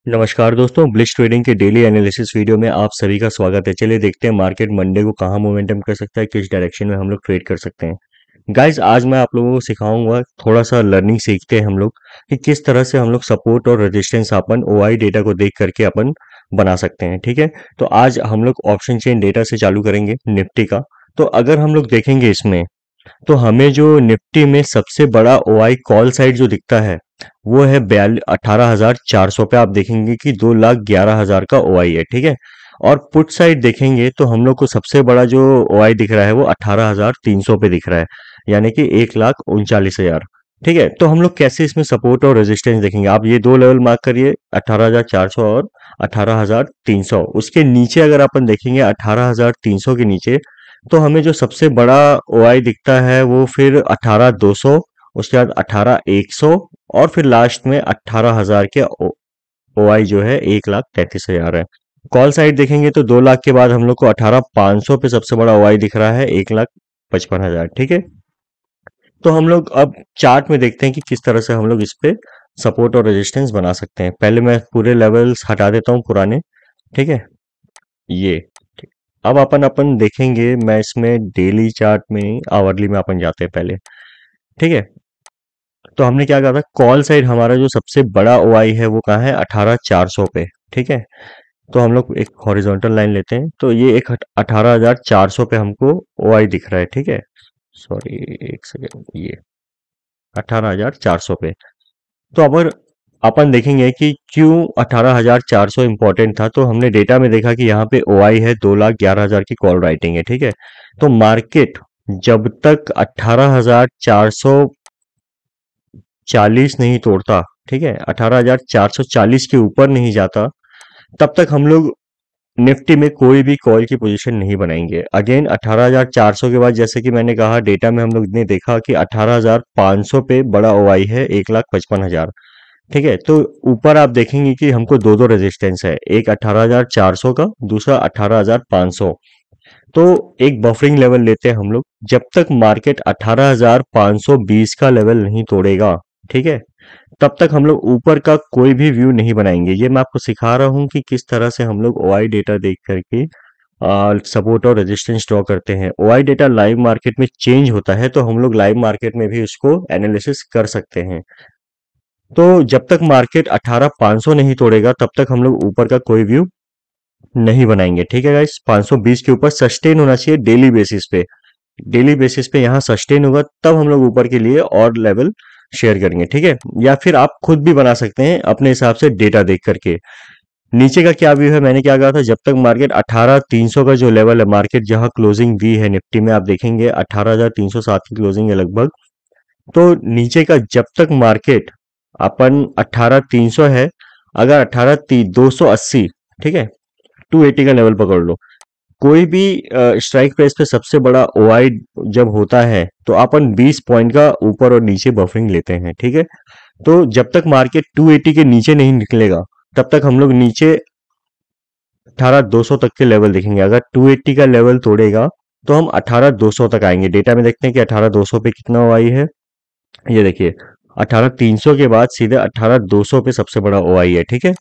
नमस्कार दोस्तों, blitz trading के डेली एनालिसिस वीडियो में आप सभी का स्वागत है। चलिए देखते हैं मार्केट मंडे को कहाँ मोमेंटम कर सकता है, किस डायरेक्शन में हम लोग ट्रेड कर सकते हैं। गाइस, आज मैं आप लोगों को सिखाऊंगा, थोड़ा सा लर्निंग सीखते हैं हम लोग कि किस तरह से हम लोग सपोर्ट और रेजिस्टेंस अपन ओआई डेटा को देख करके अपन बना सकते हैं। ठीक है, तो आज हम लोग ऑप्शन चेन डेटा से चालू करेंगे निफ्टी का। तो अगर हम लोग देखेंगे इसमें, तो हमें जो निफ्टी में सबसे बड़ा ओआई कॉल साइड जो दिखता है वो है 18,400 पे। आप देखेंगे कि 2,11,000 का ओआई है। ठीक है, और पुट साइड देखेंगे तो हम लोग को सबसे बड़ा जो ओआई दिख रहा है वो 18,300 पे दिख रहा है, यानी कि 1,39,000। ठीक है, तो हम लोग कैसे इसमें सपोर्ट और रेजिस्टेंस देखेंगे, आप ये दो लेवल मार्क करिए, 18,400 और 18,300। उसके नीचे अगर अपन देखेंगे 18,300 के नीचे, तो हमें जो सबसे बड़ा ओआई दिखता है वो फिर 18,200, उसके बाद 18,100 और फिर लास्ट में 18,000 के ओआई जो है 1,33,000 है। कॉल साइड देखेंगे तो 2 लाख के बाद हम लोग को 18,500 पे सबसे बड़ा ओआई दिख रहा है, 1,55,000। ठीक है, तो हम लोग अब चार्ट में देखते हैं कि किस तरह से हम लोग इस पे सपोर्ट और रेजिस्टेंस बना सकते हैं। पहले मैं पूरे लेवल्स हटा देता हूँ पुराने। ठीक है, ये ठीक। अब अपन अपन देखेंगे, मैं इसमें डेली चार्ट में आवरली में अपन जाते हैं पहले। ठीक है, तो हमने क्या कहा था, कॉल साइड हमारा जो सबसे बड़ा ओआई है वो कहाँ है, 18,400 पे। ठीक है, तो हम लोग एक हॉरिजॉन्टल लाइन लेते हैं, तो ये एक 18,400 पे हमको ओआई दिख रहा है। ठीक है, सॉरी, एक सेकेंड, ये 18,400 पे। तो अगर अपन देखेंगे कि क्यों 18,400 इंपॉर्टेंट था, तो हमने डेटा में देखा कि यहाँ पे ओआई है, 2,11,000 की कॉल राइटिंग है। ठीक है, तो मार्केट जब तक 18,440 नहीं तोड़ता, ठीक है, 18,440 के ऊपर नहीं जाता, तब तक हम लोग निफ्टी में कोई भी कॉल की पोजीशन नहीं बनाएंगे। अगेन 18,400 के बाद, जैसे कि मैंने कहा, डेटा में हम लोग ने देखा कि 18,500 पे बड़ा ओआई है, 1,55,000। ठीक है, तो ऊपर आप देखेंगे कि हमको दो दो रेजिस्टेंस है, एक 18,400 का, दूसरा 18,500। तो एक बफरिंग लेवल लेते हैं हम लोग, जब तक मार्केट 18,520 का लेवल नहीं तोड़ेगा, ठीक है, तब तक हम लोग ऊपर का कोई भी व्यू नहीं बनाएंगे। ये मैं आपको सिखा रहा हूँ कि किस तरह से हम लोग ओआई डेटा देख करके सपोर्ट और रेजिस्टेंस ड्रॉ करते हैं। ओआई डेटा लाइव मार्केट में चेंज होता है, तो हम लोग लाइव मार्केट में भी उसको एनालिसिस कर सकते हैं। तो जब तक मार्केट 18,500 नहीं तोड़ेगा, तब तक हम लोग ऊपर का कोई व्यू नहीं बनाएंगे। ठीक है गाइस, 520 के ऊपर सस्टेन होना चाहिए डेली बेसिस पे। डेली बेसिस पे यहाँ सस्टेन होगा, तब हम लोग ऊपर के लिए और लेवल शेयर करेंगे। ठीक है, या फिर आप खुद भी बना सकते हैं अपने हिसाब से डेटा देख करके। नीचे का क्या व्यू है, मैंने क्या कहा था, जब तक मार्केट 18,300 का जो लेवल है, मार्केट जहां क्लोजिंग दी है निफ्टी में, आप देखेंगे 18,307 की क्लोजिंग है लगभग। तो नीचे का जब तक मार्केट अपन 18,300 है, अगर 18,280, ठीक है, 280 का लेवल पकड़ लो। कोई भी स्ट्राइक प्राइस पे सबसे बड़ा ओआई जब होता है, तो अपन 20 पॉइंट का ऊपर और नीचे बफरिंग लेते हैं। ठीक है, तो जब तक मार्केट 280 के नीचे नहीं निकलेगा, तब तक हम लोग नीचे 18,200 तक के लेवल देखेंगे। अगर 280 का लेवल तोड़ेगा, तो हम 18,200 तक आएंगे। डेटा में देखते हैं कि 18,200 पे कितना ओआई है। ये देखिए, 18,300 के बाद सीधे 18,200 पे सबसे बड़ा ओआई है। ठीक है,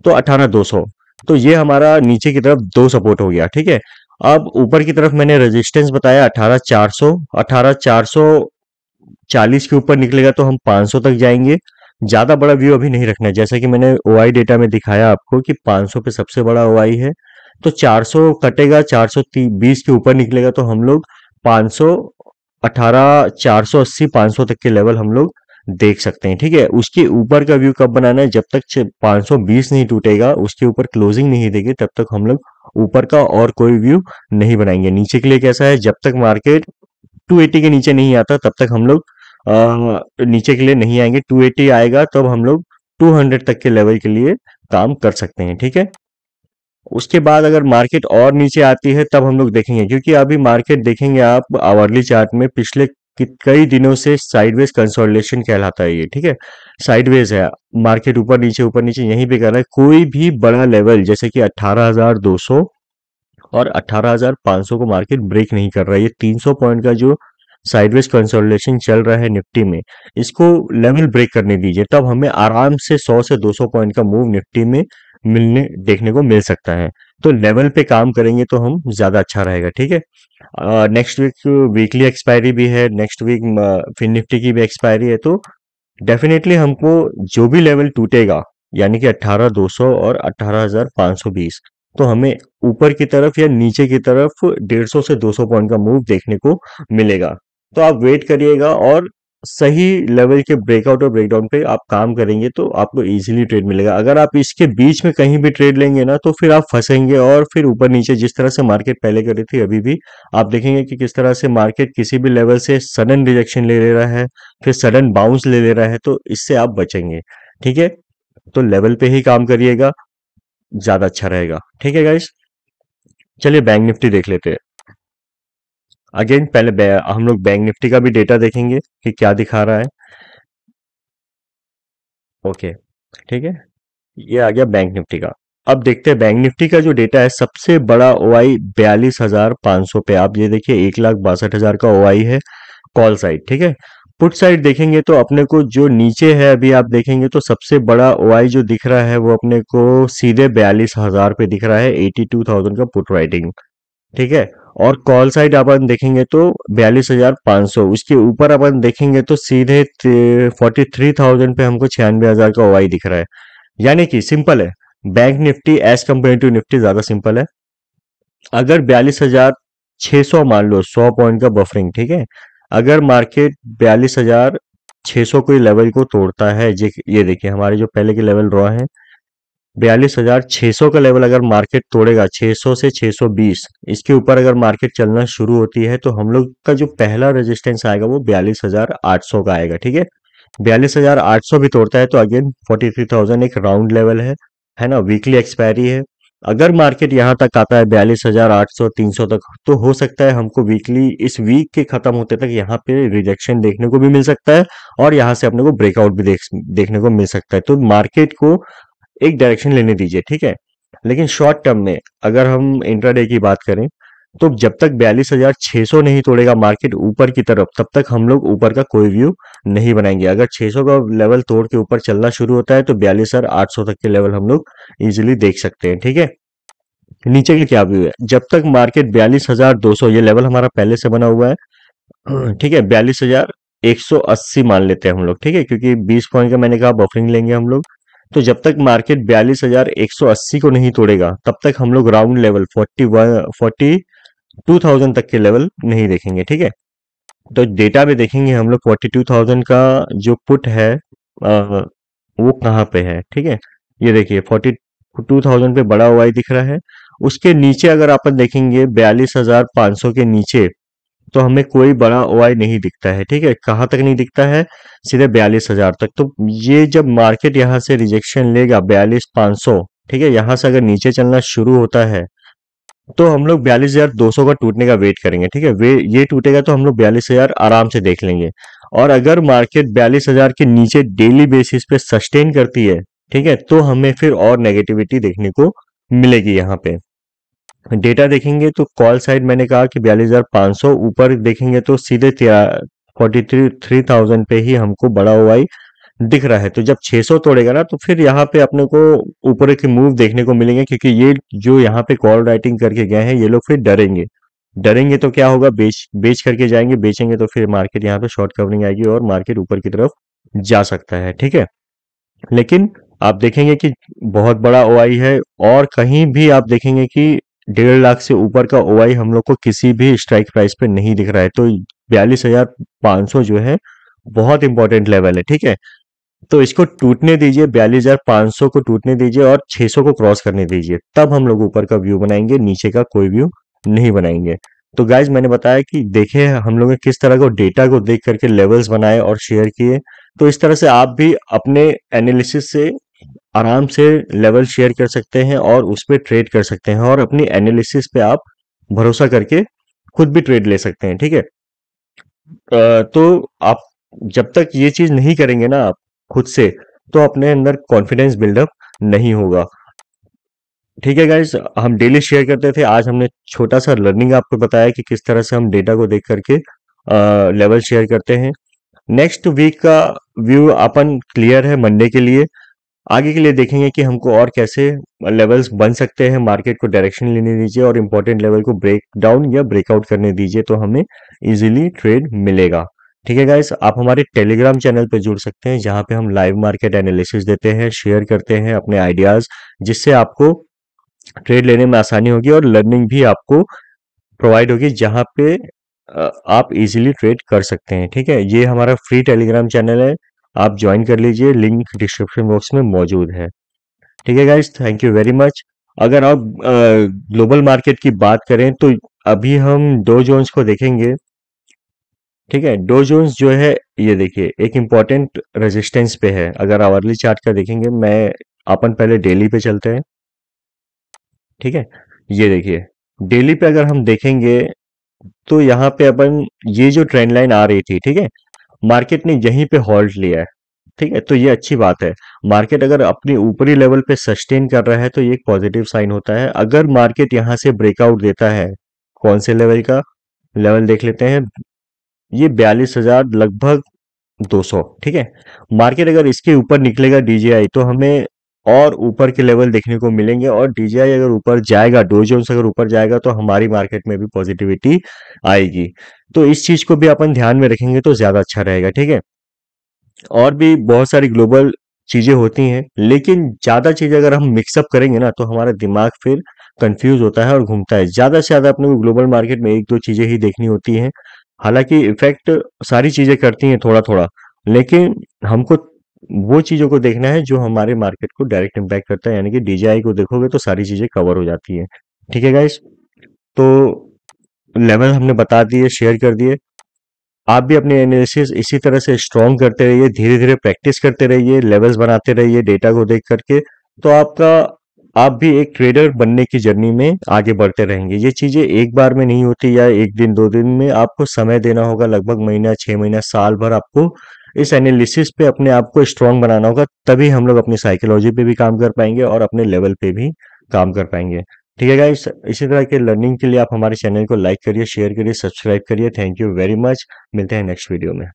तो 18,200, तो ये हमारा नीचे की तरफ दो सपोर्ट हो गया। ठीक है, अब ऊपर की तरफ मैंने रेजिस्टेंस बताया 18,400। 18,440 के ऊपर निकलेगा तो हम 500 तक जाएंगे। ज्यादा बड़ा व्यू अभी नहीं रखना है, जैसा कि मैंने ओआई डेटा में दिखाया आपको कि 500 पे सबसे बड़ा ओआई है। तो 400 कटेगा, 420 के ऊपर निकलेगा तो हम लोग 500, 18,480, 500 तक के लेवल हम लोग देख सकते हैं। ठीक है, उसके ऊपर का व्यू कब बनाना है, जब तक 520 नहीं टूटेगा, उसके ऊपर क्लोजिंग नहीं देगी, तब तक हम लोग ऊपर का और कोई व्यू नहीं बनाएंगे। नीचे के लिए कैसा है, जब तक मार्केट 280 के नीचे नहीं आता, तब तक हम लोग नीचे के लिए नहीं आएंगे। 280 आएगा तब हम लोग 200 तक के लेवल के लिए काम कर सकते हैं। ठीक है, उसके बाद अगर मार्केट और नीचे आती है तब हम लोग देखेंगे, क्योंकि अभी मार्केट देखेंगे आप आवरली चार्ट में, पिछले कई दिनों से साइडवेज कंसोलिडेशन कहलाता है ये। ठीक है, साइडवेज है, मार्केट ऊपर नीचे यहीं पे कर रहा है। कोई भी बड़ा लेवल जैसे कि 18,200 और 18,500 को मार्केट ब्रेक नहीं कर रहा है। ये 300 पॉइंट का जो साइडवेज कंसोलिडेशन चल रहा है निफ्टी में, इसको लेवल ब्रेक करने दीजिए, तब हमें आराम से 100 से 200 पॉइंट का मूव निफ्टी में मिलने देखने को मिल सकता है। तो लेवल पे काम करेंगे तो हम ज्यादा अच्छा रहेगा, ठीक है। नेक्स्ट वीक वीकली एक्सपायरी भी है, नेक्स्ट वीक फिर निफ्टी की भी एक्सपायरी है, तो डेफिनेटली हमको जो भी लेवल टूटेगा, यानी कि 18,200 और 18,520, तो हमें ऊपर की तरफ या नीचे की तरफ 150 से 200 पॉइंट का मूव देखने को मिलेगा। तो आप वेट करिएगा और सही लेवल के ब्रेकआउट और ब्रेकडाउन पे आप काम करेंगे तो आपको इजीली ट्रेड मिलेगा। अगर आप इसके बीच में कहीं भी ट्रेड लेंगे ना तो फिर आप फंसेंगे, और फिर ऊपर नीचे जिस तरह से मार्केट पहले कर रही थी अभी भी आप देखेंगे कि किस तरह से मार्केट किसी भी लेवल से सडन रिजेक्शन ले रहा है, फिर सडन बाउंस ले रहा है, तो इससे आप बचेंगे, ठीक है। तो लेवल पे ही काम करिएगा, ज्यादा अच्छा रहेगा, ठीक है गाइस। चलिए बैंक निफ्टी देख लेते हैं। अगेन पहले हम लोग बैंक निफ्टी का भी डेटा देखेंगे कि क्या दिखा रहा है। ओके, ठीक है, ये आ गया बैंक निफ्टी का। अब देखते हैं बैंक निफ्टी का जो डेटा है, सबसे बड़ा ओआई 42,500 पे, आप ये देखिए 1,62,000 का ओआई है कॉल साइड, ठीक है। पुट साइड देखेंगे तो अपने को जो नीचे है अभी आप देखेंगे तो सबसे बड़ा ओआई जो दिख रहा है वो अपने को सीधे 42,000 पे दिख रहा है, 82,000 का पुट राइटिंग, ठीक है। और कॉल साइड अपन देखेंगे तो 42,500, उसके ऊपर अपन देखेंगे तो सीधे 43,000 पे हमको 96,000 का ओआई दिख रहा है। यानी कि सिंपल है, bank nifty as compare to nifty ज्यादा सिंपल है। अगर 42,600 मान लो 100 पॉइंट का बफरिंग, ठीक है, अगर मार्केट 42,600 कोई लेवल को तोड़ता है, ये देखिए हमारे जो पहले के लेवल रॉ है, 42,600 का लेवल अगर मार्केट तोड़ेगा, 600 से 620, इसके ऊपर अगर मार्केट चलना शुरू होती है तो हम लोग का जो पहला रेजिस्टेंस आएगा वो 42,800 का आएगा, ठीक है। 42,800 भी तोड़ता है तो अगेन 43,000 एक राउंड लेवल है ना, वीकली एक्सपायरी है। अगर मार्केट यहाँ तक आता है 42,800 300 तक, तो हो सकता है हमको वीकली इस वीक के खत्म होते तक यहाँ पे रिजेक्शन देखने को भी मिल सकता है, और यहाँ से अपने को ब्रेकआउट भी देखने को मिल सकता है। तो मार्केट को एक डायरेक्शन लेने दीजिए, ठीक है। लेकिन शॉर्ट टर्म में अगर हम इंट्राडे की बात करें तो जब तक 42,600 नहीं तोड़ेगा मार्केट ऊपर की तरफ, तब तक हम लोग ऊपर का कोई व्यू नहीं बनाएंगे। अगर 600 का लेवल तोड़ के ऊपर चलना शुरू होता है तो 42,800 तक के लेवल हम लोग इजीली देख सकते हैं, ठीक है। नीचे का क्या व्यू है, जब तक मार्केट 42,200, ये लेवल हमारा पहले से बना हुआ है, ठीक है, 42,180 मान लेते हैं हम लोग, ठीक है, क्योंकि 20 पॉइंट का मैंने कहा बफरिंग लेंगे हम लोग। तो जब तक मार्केट 42,180 को नहीं तोड़ेगा तब तक हम लोग राउंड लेवल 42,000 तक के लेवल नहीं देखेंगे, ठीक है। तो डेटा में देखेंगे हम लोग 42,000 का जो पुट है वो कहाँ पे है, ठीक है। ये देखिए 42,000 पे बड़ा ओआई दिख रहा है। उसके नीचे अगर अपन देखेंगे 42,500 के नीचे, तो हमें कोई बड़ा ओआई नहीं दिखता है, ठीक है। कहाँ तक नहीं दिखता है, सीधे 42,000 तक। तो ये जब मार्केट यहाँ से रिजेक्शन लेगा 42,500, ठीक है, यहाँ से अगर नीचे चलना शुरू होता है तो हम लोग 42,200 का टूटने का वेट करेंगे, ठीक है। वे ये टूटेगा तो हम लोग 42,000 आराम से देख लेंगे। और अगर मार्केट 42,000 के नीचे डेली बेसिस पे सस्टेन करती है, ठीक है, तो हमें फिर और नेगेटिविटी देखने को मिलेगी। यहाँ पे डेटा देखेंगे तो कॉल साइड मैंने कहा कि 42,500, ऊपर देखेंगे तो सीधे 43,000 पे ही हमको बड़ा ओवाई दिख रहा है। तो जब 600 तोड़ेगा ना तो फिर यहाँ पे अपने को ऊपर के मूव देखने को मिलेंगे, क्योंकि ये जो यहाँ पे कॉल राइटिंग करके गए हैं ये लोग फिर डरेंगे। डरेंगे तो क्या होगा, बेच बेच करके जाएंगे, बेचेंगे तो फिर मार्केट यहाँ पे शॉर्ट कवरिंग आएगी और मार्केट ऊपर की तरफ जा सकता है, ठीक है। लेकिन आप देखेंगे कि बहुत बड़ा ओआई है, और कहीं भी आप देखेंगे कि 1.5 लाख से ऊपर का ओआई हम लोग को किसी भी स्ट्राइक प्राइस पे नहीं दिख रहा है। तो 42,500 जो है बहुत इंपॉर्टेंट लेवल है, ठीक है। तो इसको टूटने दीजिए, 42,500 को टूटने दीजिए और 600 को क्रॉस करने दीजिए, तब हम लोग ऊपर का व्यू बनाएंगे, नीचे का कोई व्यू नहीं बनाएंगे। तो गाइज मैंने बताया कि देखे हम लोग ने किस तरह को डेटा को देख करके लेवल्स बनाए और शेयर किए। तो इस तरह से आप भी अपने एनालिसिस से आराम से लेवल शेयर कर सकते हैं और उस पर ट्रेड कर सकते हैं, और अपनी एनालिसिस पे आप भरोसा करके खुद भी ट्रेड ले सकते हैं, ठीक है। तो आप जब तक ये चीज नहीं करेंगे ना आप खुद से, तो अपने अंदर कॉन्फिडेंस बिल्डअप नहीं होगा, ठीक है गाइज। हम डेली शेयर करते थे, आज हमने छोटा सा लर्निंग आपको बताया कि किस तरह से हम डेटा को देख करके लेवल शेयर करते हैं। नेक्स्ट वीक का व्यू अपन क्लियर है मंडे के लिए। आगे के लिए देखेंगे कि हमको और कैसे लेवल्स बन सकते हैं, मार्केट को डायरेक्शन लेने दीजिए और इंपॉर्टेंट लेवल को ब्रेक डाउन या ब्रेकआउट करने दीजिए तो हमें इजीली ट्रेड मिलेगा। ठीक है गाइस, आप हमारे टेलीग्राम चैनल पे जुड़ सकते हैं जहां पे हम लाइव मार्केट एनालिसिस देते हैं, शेयर करते हैं अपने आइडियाज, जिससे आपको ट्रेड लेने में आसानी होगी और लर्निंग भी आपको प्रोवाइड होगी जहां पे आप इजीली ट्रेड कर सकते हैं। ठीक है, ये हमारा फ्री टेलीग्राम चैनल है, आप ज्वाइन कर लीजिए, लिंक डिस्क्रिप्शन बॉक्स में मौजूद है। ठीक है guys, thank you very much. अगर आप ग्लोबल मार्केट की बात करें तो अभी हम डो जोन्स को देखेंगे। ठीक है, डो जोन्स जो है ये देखिए एक इम्पॉर्टेंट रेजिस्टेंस पे है। अगर आवरली चार्ट का देखेंगे, मैं अपन पहले डेली पे चलते हैं। ठीक है, ये देखिए डेली पे अगर हम देखेंगे तो यहाँ पे अपन ये जो ट्रेंड लाइन आ रही थी, ठीक है, मार्केट ने यहीं पे हॉल्ट लिया है। ठीक है, तो ये अच्छी बात है। मार्केट अगर अपनी ऊपरी लेवल पे सस्टेन कर रहा है तो ये एक पॉजिटिव साइन होता है। अगर मार्केट यहाँ से ब्रेकआउट देता है, कौन से लेवल का लेवल देख लेते हैं, ये 42,000 लगभग 200। ठीक है, मार्केट अगर इसके ऊपर निकलेगा डीजीआई तो हमें और ऊपर के लेवल देखने को मिलेंगे, और डीजीआई अगर ऊपर जाएगा, डो जोन्स अगर ऊपर जाएगा तो हमारी मार्केट में भी पॉजिटिविटी आएगी। तो इस चीज को भी अपन ध्यान में रखेंगे तो ज्यादा अच्छा रहेगा। ठीक है, और भी बहुत सारी ग्लोबल चीजें होती हैं, लेकिन ज्यादा चीजें अगर हम मिक्सअप करेंगे ना तो हमारा दिमाग फिर कंफ्यूज होता है और घूमता है। ज्यादा से ज्यादा अपने को ग्लोबल मार्केट में एक दो चीजें ही देखनी होती हैं। हालांकि इफेक्ट सारी चीजें करती हैं थोड़ा थोड़ा, लेकिन हमको वो चीजों को देखना है जो हमारे मार्केट को डायरेक्ट इम्पैक्ट करता है, यानी कि डीजीआई को देखोगे तो सारी चीजें कवर हो जाती है। ठीक है गाइस, तो लेवल हमने बता दिए, शेयर कर दिए। आप भी अपनी एनालिसिस इसी तरह से स्ट्रॉन्ग करते रहिए, धीरे धीरे प्रैक्टिस करते रहिए, लेवल्स बनाते रहिए डेटा को देख करके, तो आप भी एक ट्रेडर बनने की जर्नी में आगे बढ़ते रहेंगे। ये चीजें एक बार में नहीं होती या एक दिन दो दिन में, आपको समय देना होगा, लगभग महीना, 6 महीना, साल भर आपको इस एनालिसिस पे अपने आप को स्ट्रांग बनाना होगा। तभी हम लोग अपनी साइकोलॉजी पे भी काम कर पाएंगे और अपने लेवल पे भी काम कर पाएंगे। ठीक है गाइस, इसी तरह के लर्निंग के लिए आप हमारे चैनल को लाइक करिए, शेयर करिए, सब्सक्राइब करिए। Thank you very much. मिलते हैं नेक्स्ट वीडियो में।